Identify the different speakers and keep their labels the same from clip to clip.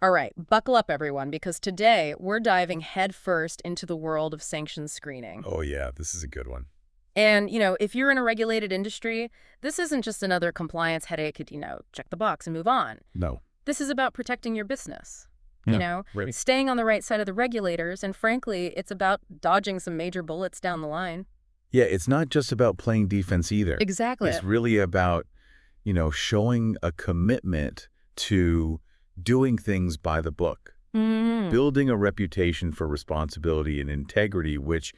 Speaker 1: All right, buckle up, everyone, because today we're diving headfirst into the world of sanctions screening.
Speaker 2: Oh, yeah, this is a good one.
Speaker 1: And, if you're in a regulated industry, this isn't just another compliance headache, check the box and move on.
Speaker 2: No.
Speaker 1: This is about protecting your business,
Speaker 2: Yeah, ready.
Speaker 1: staying on the right side of the regulators, and frankly, it's about dodging some major bullets down the line.
Speaker 2: Yeah, it's not just about playing defense either.
Speaker 1: Exactly.
Speaker 2: It's really about, showing a commitment to doing things by the book, building a reputation for responsibility and integrity, which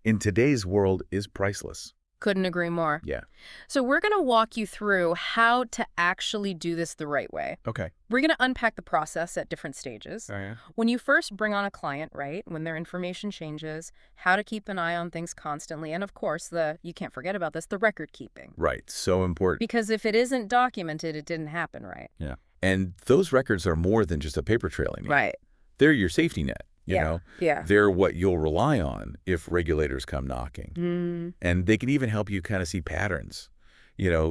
Speaker 2: in today's world is priceless.
Speaker 1: Couldn't agree more.
Speaker 2: Yeah.
Speaker 1: So we're going to walk you through how to actually do this the right way.
Speaker 2: Okay.
Speaker 1: We're going to unpack the process at different stages.
Speaker 2: Oh, yeah.
Speaker 1: When you first bring on a client, right, when their information changes, how to keep an eye on things constantly, and of course, you can't forget about this, the record keeping.
Speaker 2: Right. So important.
Speaker 1: Because if it isn't documented, it didn't happen, right?
Speaker 2: Yeah. And those records are more than just a paper trail anymore.
Speaker 1: Right.
Speaker 2: They're your safety net.
Speaker 1: Yeah.
Speaker 2: They're what you'll rely on if regulators come knocking. And they can even help you kind of see patterns,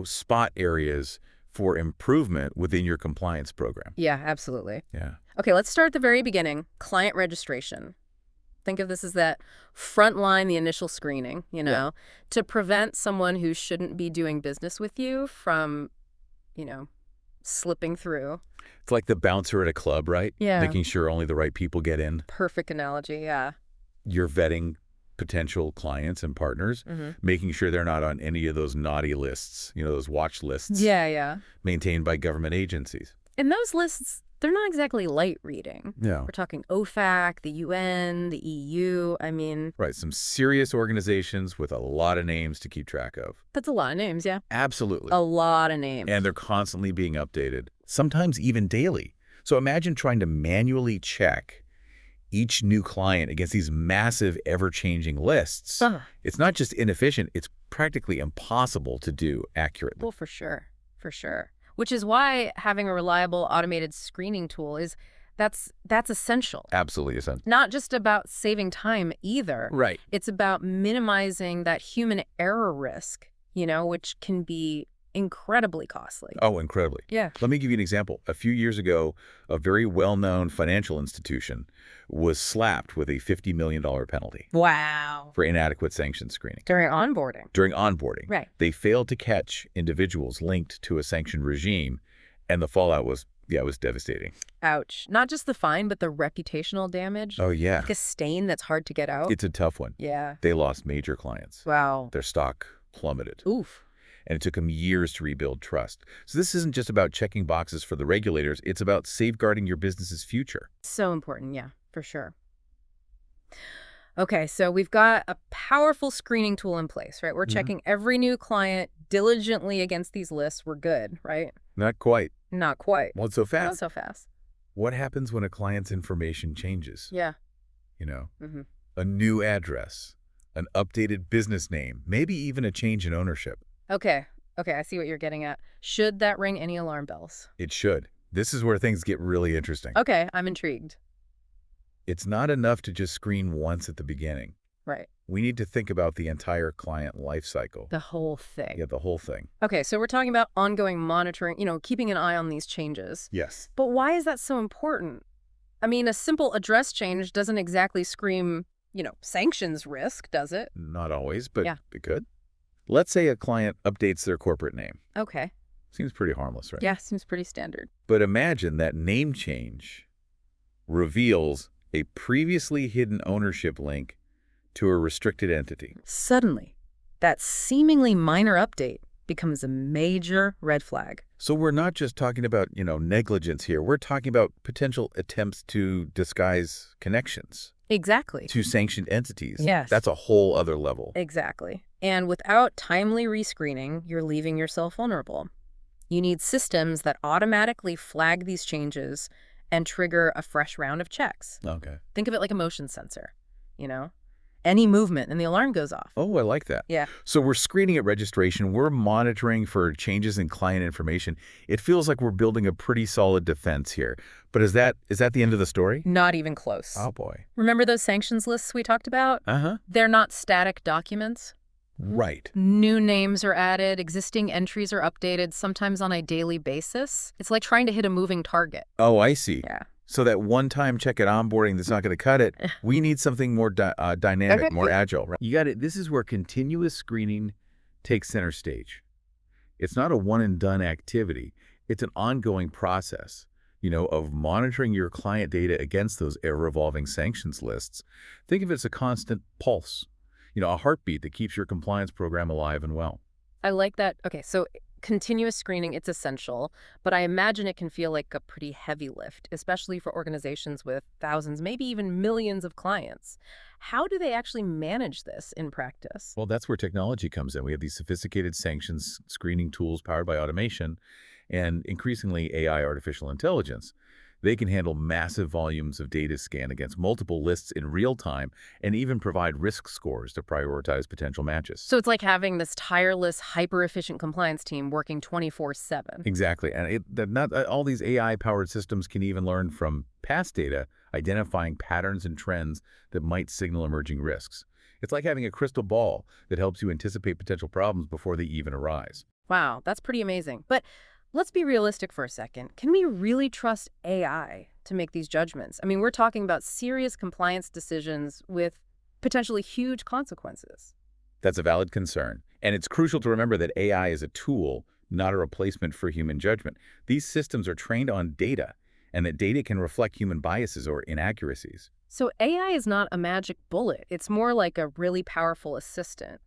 Speaker 2: spot areas for improvement within your compliance program.
Speaker 1: Yeah, absolutely.
Speaker 2: Yeah.
Speaker 1: Okay, let's start at the very beginning, client registration. Think of this as that front line, the initial screening, to prevent someone who shouldn't be doing business with you from, slipping through.
Speaker 2: It's like the bouncer at a club, right?
Speaker 1: Yeah.
Speaker 2: Making sure only the right people get in.
Speaker 1: Perfect analogy, yeah.
Speaker 2: You're vetting potential clients and partners, making sure they're not on any of those naughty lists, those watch lists.
Speaker 1: Yeah.
Speaker 2: Maintained by government agencies.
Speaker 1: And those lists, they're not exactly light reading.
Speaker 2: No.
Speaker 1: We're talking OFAC, the UN, the EU,
Speaker 2: Right, some serious organizations with a lot of names to keep track of.
Speaker 1: That's a lot of names, yeah.
Speaker 2: Absolutely.
Speaker 1: A lot of names.
Speaker 2: And they're constantly being updated, sometimes even daily. So imagine trying to manually check each new client against these massive, ever-changing lists. It's not just inefficient, it's practically impossible to do accurately.
Speaker 1: Well, for sure. Which is why having a reliable automated screening tool that's essential.
Speaker 2: Absolutely essential.
Speaker 1: Not just about saving time either.
Speaker 2: Right.
Speaker 1: It's about minimizing that human error risk, which can be incredibly costly.
Speaker 2: Oh, incredibly.
Speaker 1: Yeah.
Speaker 2: Let me give you an example. A few years ago, a very well-known financial institution was slapped with a $50 million penalty.
Speaker 1: Wow.
Speaker 2: For inadequate sanction screening.
Speaker 1: During onboarding.
Speaker 2: Right. They failed to catch individuals linked to a sanctioned regime, and the fallout was devastating.
Speaker 1: Ouch. Not just the fine, but the reputational damage.
Speaker 2: Oh, yeah.
Speaker 1: Like a stain that's hard to get out.
Speaker 2: It's a tough one.
Speaker 1: Yeah.
Speaker 2: They lost major clients.
Speaker 1: Wow.
Speaker 2: Their stock plummeted.
Speaker 1: Oof.
Speaker 2: And it took them years to rebuild trust. So this isn't just about checking boxes for the regulators. It's about safeguarding your business's future.
Speaker 1: So important, yeah, for sure. Okay, so we've got a powerful screening tool in place, right? We're checking every new client diligently against these lists. We're good, right?
Speaker 2: Not quite.
Speaker 1: Not quite.
Speaker 2: Not so fast.
Speaker 1: Not so fast.
Speaker 2: What happens when a client's information changes?
Speaker 1: Yeah.
Speaker 2: A new address, an updated business name, maybe even a change in ownership.
Speaker 1: Okay, I see what you're getting at. Should that ring any alarm bells?
Speaker 2: It should. This is where things get really interesting.
Speaker 1: Okay, I'm intrigued.
Speaker 2: It's not enough to just screen once at the beginning.
Speaker 1: Right.
Speaker 2: We need to think about the entire client life cycle.
Speaker 1: The whole thing.
Speaker 2: Yeah, the whole thing.
Speaker 1: Okay, so we're talking about ongoing monitoring, keeping an eye on these changes.
Speaker 2: Yes.
Speaker 1: But why is that so important? A simple address change doesn't exactly scream, sanctions risk, does it?
Speaker 2: Not always, but
Speaker 1: Yeah.
Speaker 2: it could. Let's say a client updates their corporate name.
Speaker 1: Okay.
Speaker 2: Seems pretty harmless, right?
Speaker 1: Yeah, seems pretty standard.
Speaker 2: But imagine that name change reveals a previously hidden ownership link to a restricted entity.
Speaker 1: Suddenly, that seemingly minor update becomes a major red flag.
Speaker 2: So we're not just talking about, negligence here. We're talking about potential attempts to disguise connections.
Speaker 1: Exactly.
Speaker 2: To sanctioned entities.
Speaker 1: Yes.
Speaker 2: That's a whole other level.
Speaker 1: Exactly. And without timely rescreening, you're leaving yourself vulnerable. You need systems that automatically flag these changes and trigger a fresh round of checks.
Speaker 2: Okay.
Speaker 1: Think of it like a motion sensor, Any movement and the alarm goes off.
Speaker 2: Oh, I like that.
Speaker 1: Yeah.
Speaker 2: So we're screening at registration. We're monitoring for changes in client information. It feels like we're building a pretty solid defense here. But is that the end of the story?
Speaker 1: Not even close.
Speaker 2: Oh, boy.
Speaker 1: Remember those sanctions lists we talked about?
Speaker 2: Uh-huh.
Speaker 1: They're not static documents.
Speaker 2: Right.
Speaker 1: New names are added, existing entries are updated, sometimes on a daily basis. It's like trying to hit a moving target.
Speaker 2: Oh, I see.
Speaker 1: Yeah.
Speaker 2: So that one-time check at onboarding that's not going to cut it. We need something more dynamic, more
Speaker 1: Okay.
Speaker 2: agile. Right? You got it. This is where continuous screening takes center stage. It's not a one-and-done activity. It's an ongoing process, of monitoring your client data against those ever-evolving sanctions lists. Think of it as a constant pulse, a heartbeat that keeps your compliance program alive and well.
Speaker 1: I like that. Okay, so continuous screening, it's essential, but I imagine it can feel like a pretty heavy lift, especially for organizations with thousands, maybe even millions of clients. How do they actually manage this in practice?
Speaker 2: Well, that's where technology comes in. We have these sophisticated sanctions screening tools powered by automation and increasingly AI, artificial intelligence. They can handle massive volumes of data scanned against multiple lists in real time and even provide risk scores to prioritize potential matches.
Speaker 1: So it's like having this tireless, hyper-efficient compliance team working 24/7.
Speaker 2: Exactly. And not all these AI-powered systems can even learn from past data, identifying patterns and trends that might signal emerging risks. It's like having a crystal ball that helps you anticipate potential problems before they even arise.
Speaker 1: Wow, that's pretty amazing. But let's be realistic for a second. Can we really trust AI to make these judgments? I mean, we're talking about serious compliance decisions with potentially huge consequences.
Speaker 2: That's a valid concern. And it's crucial to remember that AI is a tool, not a replacement for human judgment. These systems are trained on data, and that data can reflect human biases or inaccuracies.
Speaker 1: So AI is not a magic bullet. It's more like a really powerful assistant.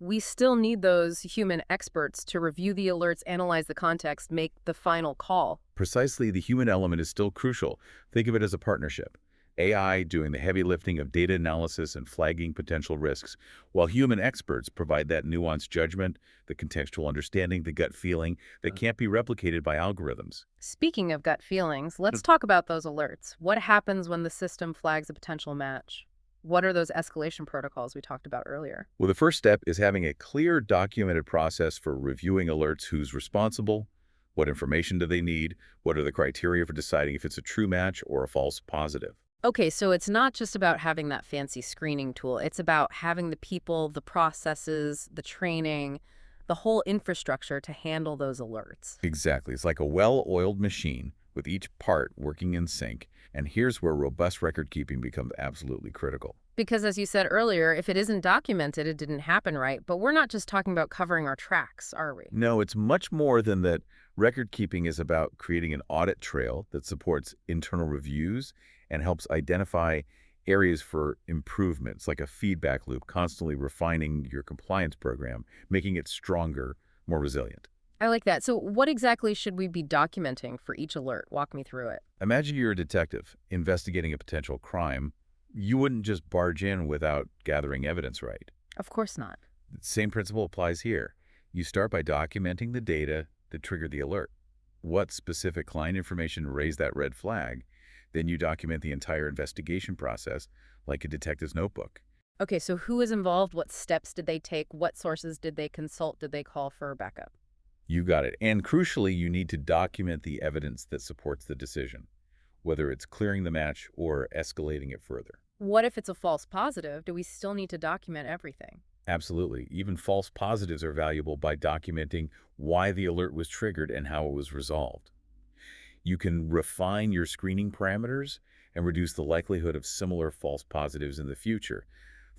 Speaker 1: We still need those human experts to review the alerts, analyze the context, make the final call.
Speaker 2: Precisely, the human element is still crucial. Think of it as a partnership. AI doing the heavy lifting of data analysis and flagging potential risks, while human experts provide that nuanced judgment, the contextual understanding, the gut feeling that can't be replicated by algorithms.
Speaker 1: Speaking of gut feelings, let's talk about those alerts. What happens when the system flags a potential match? What are those escalation protocols we talked about earlier?
Speaker 2: Well, the first step is having a clear, documented process for reviewing alerts: who's responsible, what information do they need, what are the criteria for deciding if it's a true match or a false positive.
Speaker 1: Okay, so it's not just about having that fancy screening tool. It's about having the people, the processes, the training, the whole infrastructure to handle those alerts.
Speaker 2: Exactly. It's like a well-oiled machine with each part working in sync. And here's where robust record keeping becomes absolutely critical.
Speaker 1: Because as you said earlier, if it isn't documented, it didn't happen right. But we're not just talking about covering our tracks, are we?
Speaker 2: No, it's much more than that. Record keeping is about creating an audit trail that supports internal reviews and helps identify areas for improvements, like a feedback loop, constantly refining your compliance program, making it stronger, more resilient.
Speaker 1: I like that. So what exactly should we be documenting for each alert? Walk me through it.
Speaker 2: Imagine you're a detective investigating a potential crime. You wouldn't just barge in without gathering evidence, right?
Speaker 1: Of course not.
Speaker 2: The same principle applies here. You start by documenting the data that triggered the alert. What specific client information raised that red flag? Then you document the entire investigation process like a detective's notebook.
Speaker 1: Okay, so who is involved? What steps did they take? What sources did they consult? Did they call for backup?
Speaker 2: You got it. And crucially, you need to document the evidence that supports the decision, whether it's clearing the match or escalating it further.
Speaker 1: What if it's a false positive? Do we still need to document everything?
Speaker 2: Absolutely. Even false positives are valuable by documenting why the alert was triggered and how it was resolved. You can refine your screening parameters and reduce the likelihood of similar false positives in the future.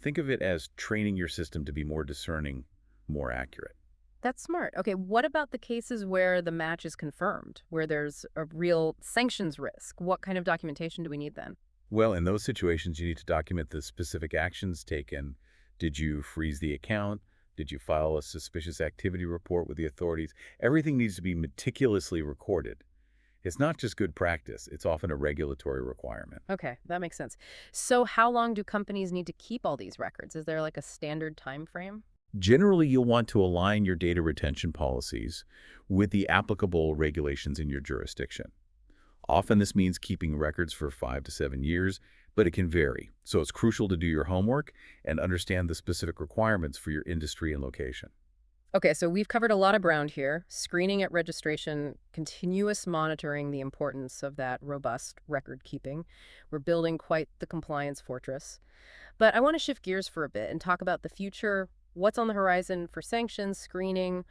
Speaker 2: Think of it as training your system to be more discerning, more accurate.
Speaker 1: That's smart. Okay, what about the cases where the match is confirmed, where there's a real sanctions risk? What kind of documentation do we need then?
Speaker 2: Well, in those situations, you need to document the specific actions taken. Did you freeze the account? Did you file a suspicious activity report with the authorities? Everything needs to be meticulously recorded. It's not just good practice, it's often a regulatory requirement.
Speaker 1: Okay, that makes sense. So how long do companies need to keep all these records? Is there like a standard time frame?
Speaker 2: Generally, you'll want to align your data retention policies with the applicable regulations in your jurisdiction. Often this means keeping records for 5 to 7 years, but it can vary. So it's crucial to do your homework and understand the specific requirements for your industry and location.
Speaker 1: Okay, so we've covered a lot of ground here. Screening at registration, continuous monitoring, the importance of that robust record keeping. We're building quite the compliance fortress. But I want to shift gears for a bit and talk about the future. What's on the horizon for sanctions, screening?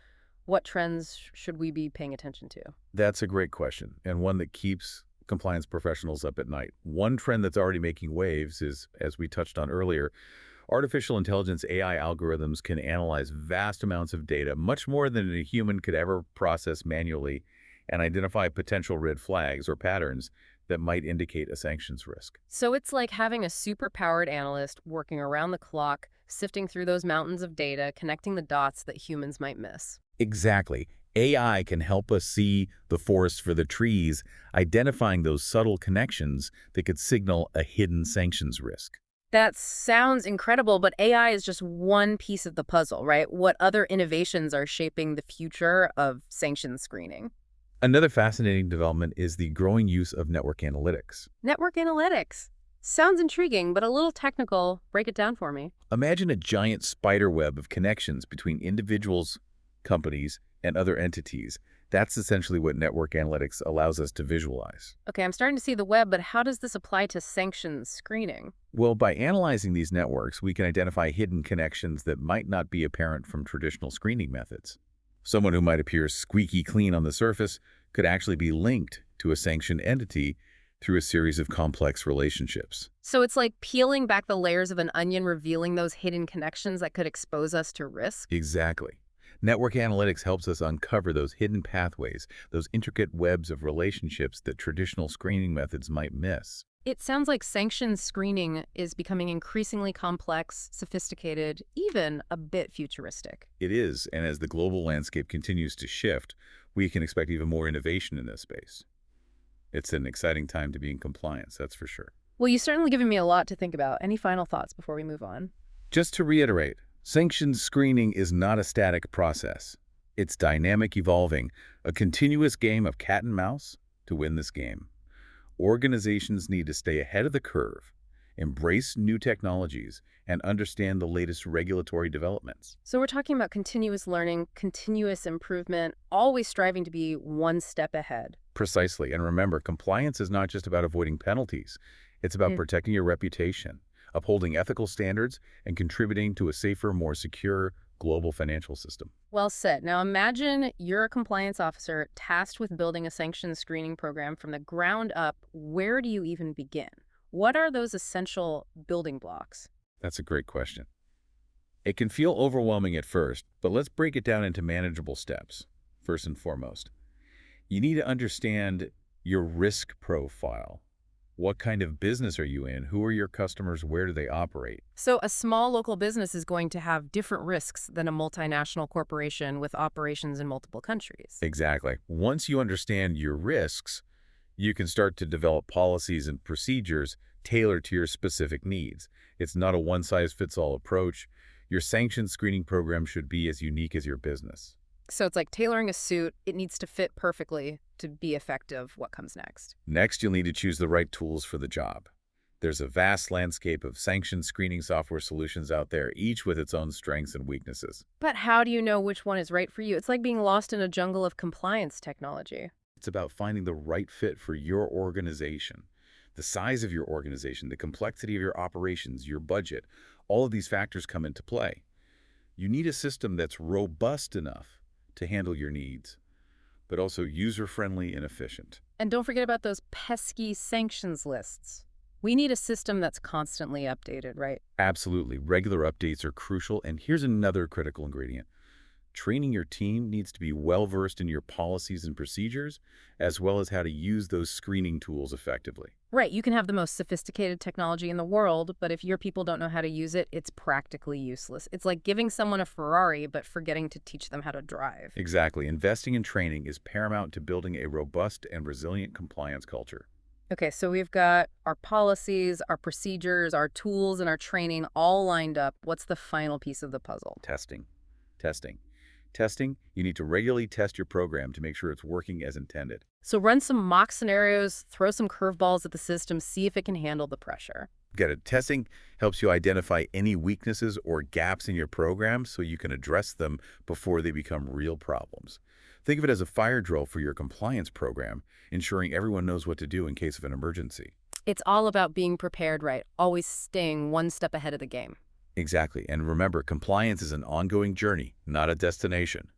Speaker 1: What trends should we be paying attention to?
Speaker 2: That's a great question, and one that keeps compliance professionals up at night. One trend that's already making waves is, as we touched on earlier, artificial intelligence AI algorithms can analyze vast amounts of data, much more than a human could ever process manually, and identify potential red flags or patterns that might indicate a sanctions risk.
Speaker 1: So it's like having a super-powered analyst working around the clock, sifting through those mountains of data, connecting the dots that humans might miss.
Speaker 2: Exactly. AI can help us see the forest for the trees, identifying those subtle connections that could signal a hidden sanctions risk.
Speaker 1: That sounds incredible, but AI is just one piece of the puzzle, right? What other innovations are shaping the future of sanctions screening?
Speaker 2: Another fascinating development is the growing use of network analytics.
Speaker 1: Network analytics. Sounds intriguing, but a little technical. Break it down for me.
Speaker 2: Imagine a giant spider web of connections between individuals, companies, and other entities. That's essentially what network analytics allows us to visualize.
Speaker 1: Okay, I'm starting to see the web, but how does this apply to sanctions screening?
Speaker 2: Well, by analyzing these networks, we can identify hidden connections that might not be apparent from traditional screening methods. Someone who might appear squeaky clean on the surface could actually be linked to a sanctioned entity through a series of complex relationships.
Speaker 1: So it's like peeling back the layers of an onion, revealing those hidden connections that could expose us to risk?
Speaker 2: Exactly. Network analytics helps us uncover those hidden pathways, those intricate webs of relationships that traditional screening methods might miss.
Speaker 1: It sounds like sanctions screening is becoming increasingly complex, sophisticated, even a bit futuristic.
Speaker 2: It is, and as the global landscape continues to shift, we can expect even more innovation in this space. It's an exciting time to be in compliance, that's for sure.
Speaker 1: Well, you've certainly given me a lot to think about. Any final thoughts before we move on?
Speaker 2: Just to reiterate, sanctions screening is not a static process. It's dynamic, evolving, a continuous game of cat and mouse to win this game. Organizations need to stay ahead of the curve, embrace new technologies, and understand the latest regulatory developments.
Speaker 1: So we're talking about continuous learning, continuous improvement, always striving to be one step ahead.
Speaker 2: Precisely. And remember, compliance is not just about avoiding penalties. It's about
Speaker 1: Mm.
Speaker 2: protecting your reputation, upholding ethical standards, and contributing to a safer, more secure global financial system.
Speaker 1: Well said. Now imagine you're a compliance officer tasked with building a sanctions screening program from the ground up. Where do you even begin? What are those essential building blocks?
Speaker 2: That's a great question. It can feel overwhelming at first, but let's break it down into manageable steps. First and foremost, you need to understand your risk profile. What kind of business are you in? Who are your customers? Where do they operate?
Speaker 1: So a small local business is going to have different risks than a multinational corporation with operations in multiple countries.
Speaker 2: Exactly. Once you understand your risks, you can start to develop policies and procedures tailored to your specific needs. It's not a one-size-fits-all approach. Your sanctions screening program should be as unique as your business.
Speaker 1: So it's like tailoring a suit. It needs to fit perfectly to be effective. What comes next?
Speaker 2: Next, you'll need to choose the right tools for the job. There's a vast landscape of sanctions screening software solutions out there, each with its own strengths and weaknesses.
Speaker 1: But how do you know which one is right for you? It's like being lost in a jungle of compliance technology.
Speaker 2: It's about finding the right fit for your organization. The size of your organization, the complexity of your operations, your budget, all of these factors come into play. You need a system that's robust enough to handle your needs, but also user-friendly and efficient.
Speaker 1: And don't forget about those pesky sanctions lists. We need a system that's constantly updated, right?
Speaker 2: Absolutely. Regular updates are crucial, and here's another critical ingredient. Training your team needs to be well-versed in your policies and procedures, as well as how to use those screening tools effectively.
Speaker 1: Right, you can have the most sophisticated technology in the world, but if your people don't know how to use it, it's practically useless. It's like giving someone a Ferrari, but forgetting to teach them how to drive.
Speaker 2: Exactly. Investing in training is paramount to building a robust and resilient compliance culture.
Speaker 1: Okay, so we've got our policies, our procedures, our tools, and our training all lined up. What's the final piece of the puzzle?
Speaker 2: Testing. Testing, you need to regularly test your program to make sure it's working as intended.
Speaker 1: So run some mock scenarios, throw some curveballs at the system, see if it can handle the pressure.
Speaker 2: Get it. Testing helps you identify any weaknesses or gaps in your program so you can address them before they become real problems. Think of it as a fire drill for your compliance program, ensuring everyone knows what to do in case of an emergency.
Speaker 1: It's all about being prepared, right? Always staying one step ahead of the game.
Speaker 2: Exactly. And remember, compliance is an ongoing journey, not a destination.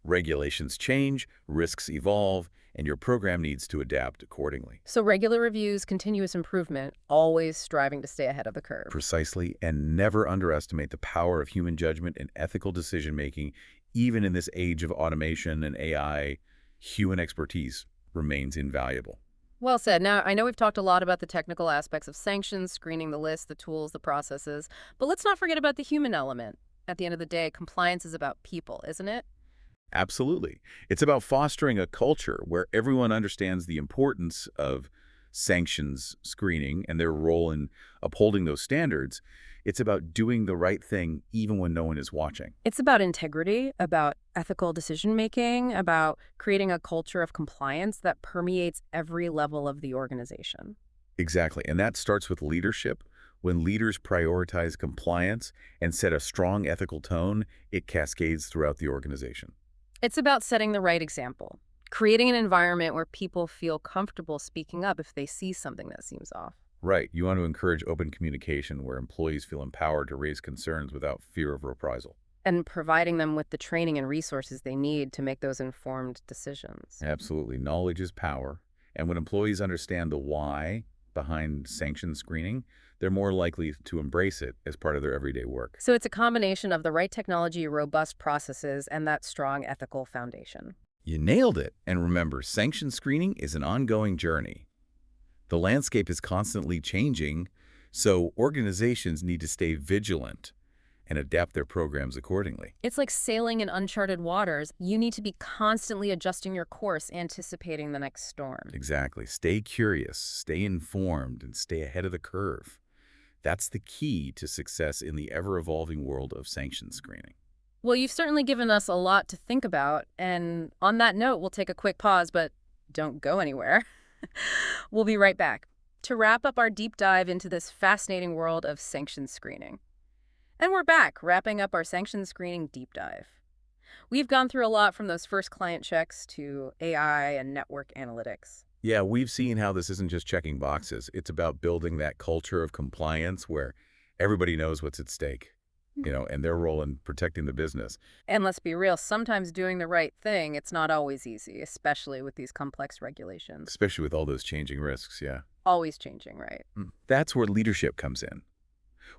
Speaker 2: Regulations change, risks evolve, and your program needs to adapt accordingly.
Speaker 1: So regular reviews, continuous improvement, always striving to stay ahead of the curve.
Speaker 2: Precisely, and never underestimate the power of human judgment and ethical decision-making. Even in this age of automation and AI, human expertise remains invaluable.
Speaker 1: Well said. Now, I know we've talked a lot about the technical aspects of sanctions, screening the list, the tools, the processes, but let's not forget about the human element. At the end of the day, compliance is about people, isn't it?
Speaker 2: Absolutely. It's about fostering a culture where everyone understands the importance of sanctions screening and their role in upholding those standards. It's about doing the right thing even when no one is watching.
Speaker 1: It's about integrity, about ethical decision-making, about creating a culture of compliance that permeates every level of the organization.
Speaker 2: Exactly. And that starts with leadership. When leaders prioritize compliance and set a strong ethical tone, it cascades throughout the organization.
Speaker 1: It's about setting the right example, creating an environment where people feel comfortable speaking up if they see something that seems off.
Speaker 2: Right. You want to encourage open communication where employees feel empowered to raise concerns without fear of reprisal.
Speaker 1: And providing them with the training and resources they need to make those informed decisions.
Speaker 2: Absolutely. Knowledge is power. And when employees understand the why behind sanction screening, they're more likely to embrace it as part of their everyday work.
Speaker 1: So it's a combination of the right technology, robust processes, and that strong ethical foundation.
Speaker 2: You nailed it. And remember, sanction screening is an ongoing journey. The landscape is constantly changing, so organizations need to stay vigilant and adapt their programs accordingly.
Speaker 1: It's like sailing in uncharted waters. You need to be constantly adjusting your course, anticipating the next storm.
Speaker 2: Exactly. Stay curious, stay informed, and stay ahead of the curve. That's the key to success in the ever-evolving world of sanction screening.
Speaker 1: Well, you've certainly given us a lot to think about. And on that note, we'll take a quick pause, but don't go anywhere. We'll be right back to wrap up our deep dive into this fascinating world of sanction screening. And we're back, wrapping up our sanction screening deep dive. We've gone through a lot from those first client checks to AI and network analytics.
Speaker 2: Yeah, we've seen how this isn't just checking boxes. It's about building that culture of compliance where everybody knows what's at stake, and their role in protecting the business.
Speaker 1: And let's be real, sometimes doing the right thing, it's not always easy, especially with these complex regulations.
Speaker 2: Especially with all those changing risks, yeah.
Speaker 1: Always changing, right?
Speaker 2: That's where leadership comes in.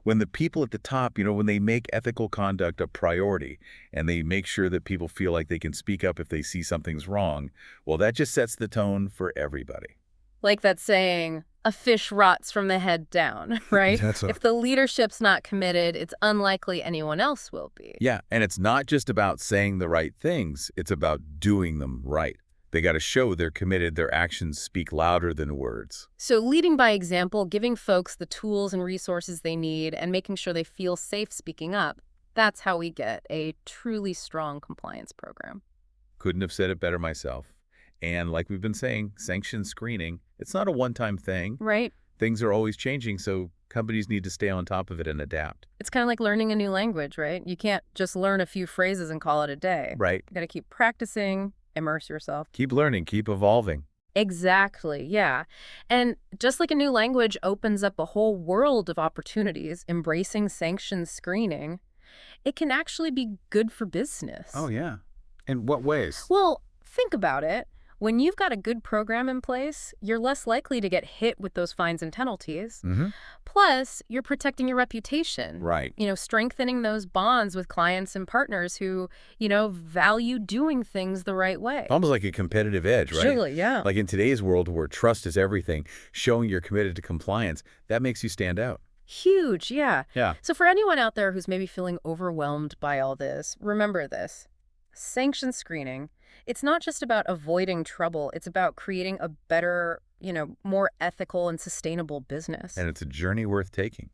Speaker 2: When the people at the top, when they make ethical conduct a priority and they make sure that people feel like they can speak up if they see something's wrong, well, that just sets the tone for everybody.
Speaker 1: Like that saying, a fish rots from the head down, right? If the leadership's not committed, it's unlikely anyone else will be.
Speaker 2: Yeah, and it's not just about saying the right things. It's about doing them right. They got to show they're committed. Their actions speak louder than words.
Speaker 1: So leading by example, giving folks the tools and resources they need, and making sure they feel safe speaking up, that's how we get a truly strong compliance program.
Speaker 2: Couldn't have said it better myself. And like we've been saying, sanction screening, it's not a one-time thing.
Speaker 1: Right.
Speaker 2: Things are always changing, so companies need to stay on top of it and adapt.
Speaker 1: It's kind of like learning a new language, right? You can't just learn a few phrases and call it a day.
Speaker 2: Right.
Speaker 1: You got to keep practicing, immerse yourself.
Speaker 2: Keep learning, keep evolving.
Speaker 1: Exactly, yeah. And just like a new language opens up a whole world of opportunities, embracing sanction screening, it can actually be good for business.
Speaker 2: Oh, yeah. In what ways?
Speaker 1: Well, think about it. When you've got a good program in place, you're less likely to get hit with those fines and penalties. Plus, you're protecting your reputation.
Speaker 2: Right.
Speaker 1: Strengthening those bonds with clients and partners who, value doing things the right way.
Speaker 2: Almost like a competitive edge, right?
Speaker 1: Surely, yeah.
Speaker 2: Like in today's world where trust is everything, showing you're committed to compliance, that makes you stand out.
Speaker 1: Huge, yeah.
Speaker 2: Yeah.
Speaker 1: So for anyone out there who's maybe feeling overwhelmed by all this, remember this. Sanction screening, it's not just about avoiding trouble. It's about creating a better, more ethical and sustainable business.
Speaker 2: And it's a journey worth taking.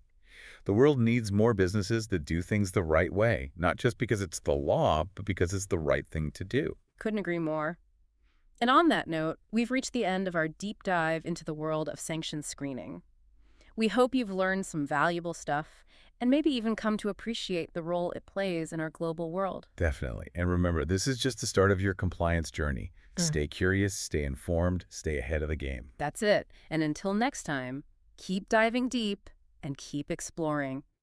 Speaker 2: The world needs more businesses that do things the right way, not just because it's the law, but because it's the right thing to do.
Speaker 1: Couldn't agree more. And on that note, we've reached the end of our deep dive into the world of sanction screening. We hope you've learned some valuable stuff and maybe even come to appreciate the role it plays in our global world.
Speaker 2: Definitely. And remember, this is just the start of your compliance journey. Stay curious, stay informed, stay ahead of the game.
Speaker 1: That's it. And until next time, keep diving deep and keep exploring.